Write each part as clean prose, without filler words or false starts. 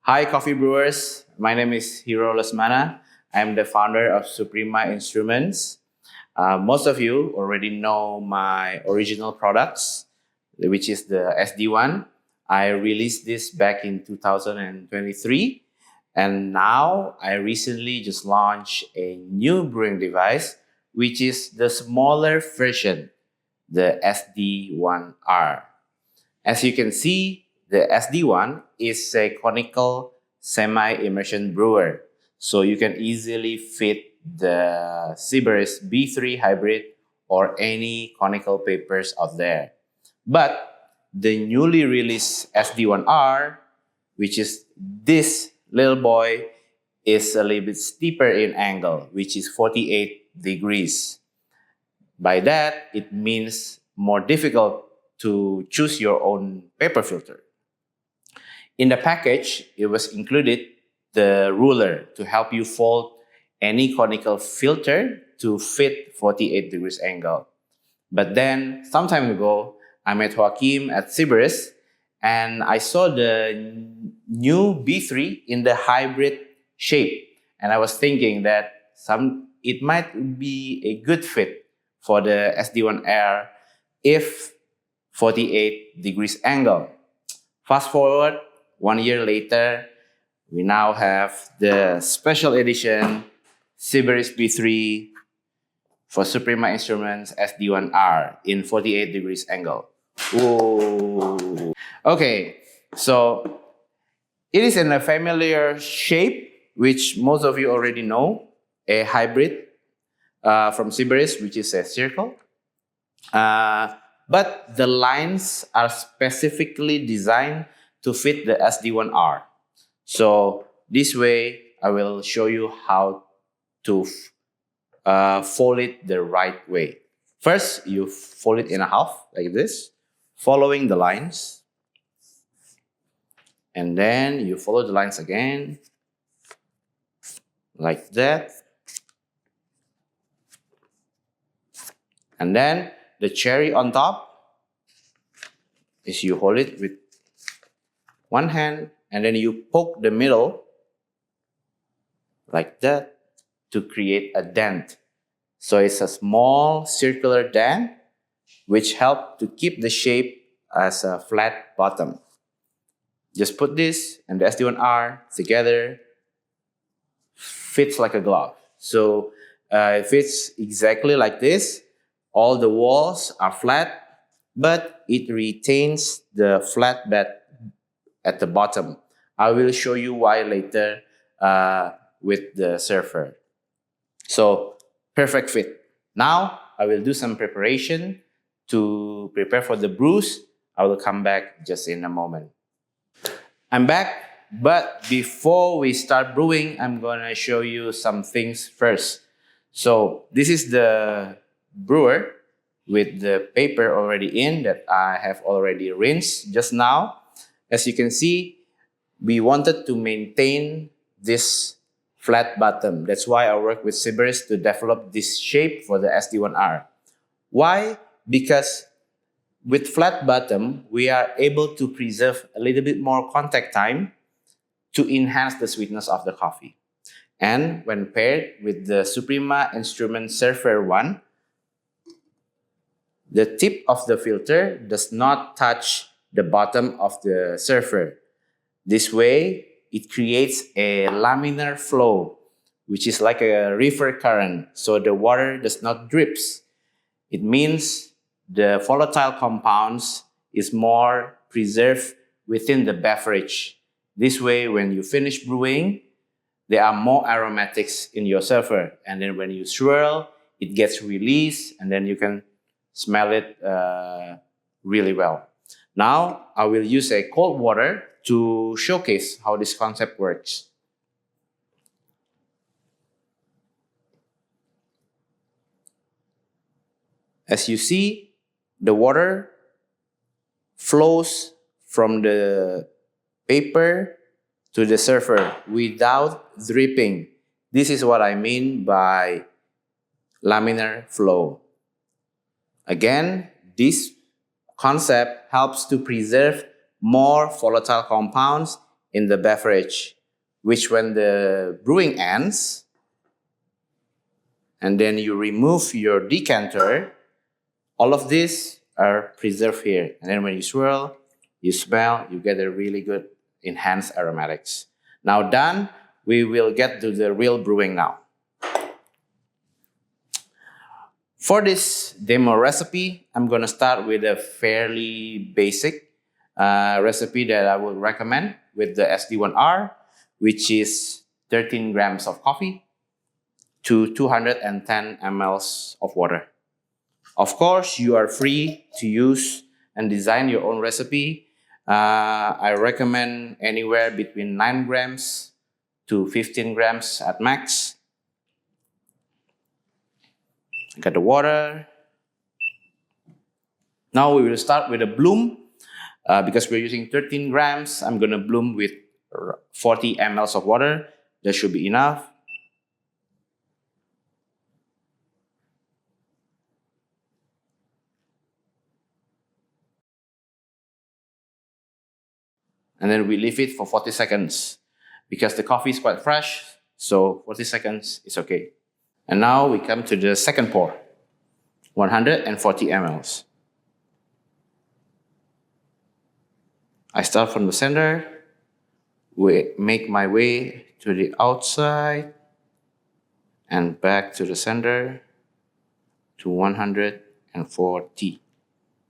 Hi, coffee brewers. My name is Hiro Lesmana. I'm the founder of Suprema Instruments. Most of you already know my original products, which is the SD1. I released this back in 2023. And now I recently just launched a new brewing device, which is the smaller version, the SD1R. As you can see, the SD1 is a conical semi-immersion brewer. So you can easily fit the Sybris B3 hybrid or any conical papers out there. But the newly released SD1R, which is this little boy, is a little bit steeper in angle, which is 48 degrees. By that, it means more difficult to choose your own paper filter. In the package, it was included the ruler to help you fold any conical filter to fit 48 degrees angle. But then, some time ago, I met Joaquim at Sybris and I saw the new B3 in the hybrid shape. And I was thinking that it might be a good fit for the SD1R if 48 degrees angle. Fast forward 1 year later, we now have the special edition Sybris B3 for Suprema Instruments SD1R in 48 degrees angle. Ooh. Okay, so it is in a familiar shape, which most of you already know, a hybrid from Sybris, which is a circle. But the lines are specifically designed to fit the SD1R. So this way, I will show you how to fold it the right way. First, you fold it in a half like this, following the lines. And then you follow the lines again, like that. And then the cherry on top is you hold it with one hand and then you poke the middle like that to create a dent. So it's a small circular dent which helps to keep the shape as a flat bottom. Just put this and the SD1R together, fits like a glove. So it fits exactly like this. All the walls are flat, but it retains the flat bed at the bottom. I will show you why later with the surfer. So perfect fit. Now I will do some preparation to prepare for the brews. I will come back just in a moment. I'm back, but before we start brewing, I'm gonna show you some things first. So this is the brewer with the paper already in that I have already rinsed just now. As you can see, we wanted to maintain this flat bottom. That's why I work with Sybris to develop this shape for the SD1R. Why? Because with flat bottom, we are able to preserve a little bit more contact time to enhance the sweetness of the coffee. And when paired with the Suprema Instrument Surfer 1, the tip of the filter does not touch the bottom of the surfer. This way, it creates a laminar flow, which is like a river current, so the water does not drips. It means the volatile compounds is more preserved within the beverage. This way, when you finish brewing, there are more aromatics in your surfer. And then when you swirl, it gets released, and then you can smell it really well. Now, I will use a cold water to showcase how this concept works. As you see, the water flows from the paper to the surfer without dripping. This is what I mean by laminar flow. Again, this concept helps to preserve more volatile compounds in the beverage, which when the brewing ends, and then you remove your decanter, all of these are preserved here. And then when you swirl, you smell, you get a really good enhanced aromatics. Now done, we will get to the real brewing now. For this demo recipe, I'm gonna start with a fairly basic recipe that I would recommend with the SD1R, which is 13 grams of coffee to 210 mLs of water. Of course, you are free to use and design your own recipe. I recommend anywhere between 9 grams to 15 grams at max. Got the water. Now we will start with a bloom. Because we're using 13 grams, I'm gonna bloom with 40 mLs of water. That should be enough. And then we leave it for 40 seconds because the coffee is quite fresh, so 40 seconds is okay. And now we come to the second pour, 140 mLs. I start from the center, make my way to the outside, and back to the center to 140.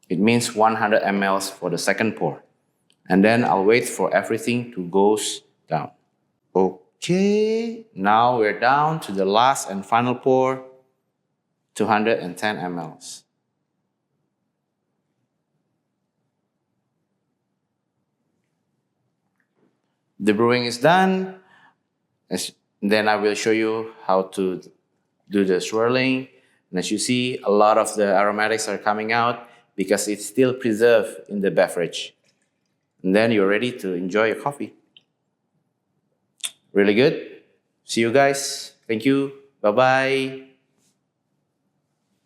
It means 100 mLs for the second pour. And then I'll wait for everything to go down. Okay, now we're down to the last and final pour, 210 mLs. The brewing is done. Then I will show you how to do the swirling. And as you see, a lot of the aromatics are coming out because it's still preserved in the beverage. And then you're ready to enjoy your coffee. Really good. See you guys. Thank you. Bye-bye.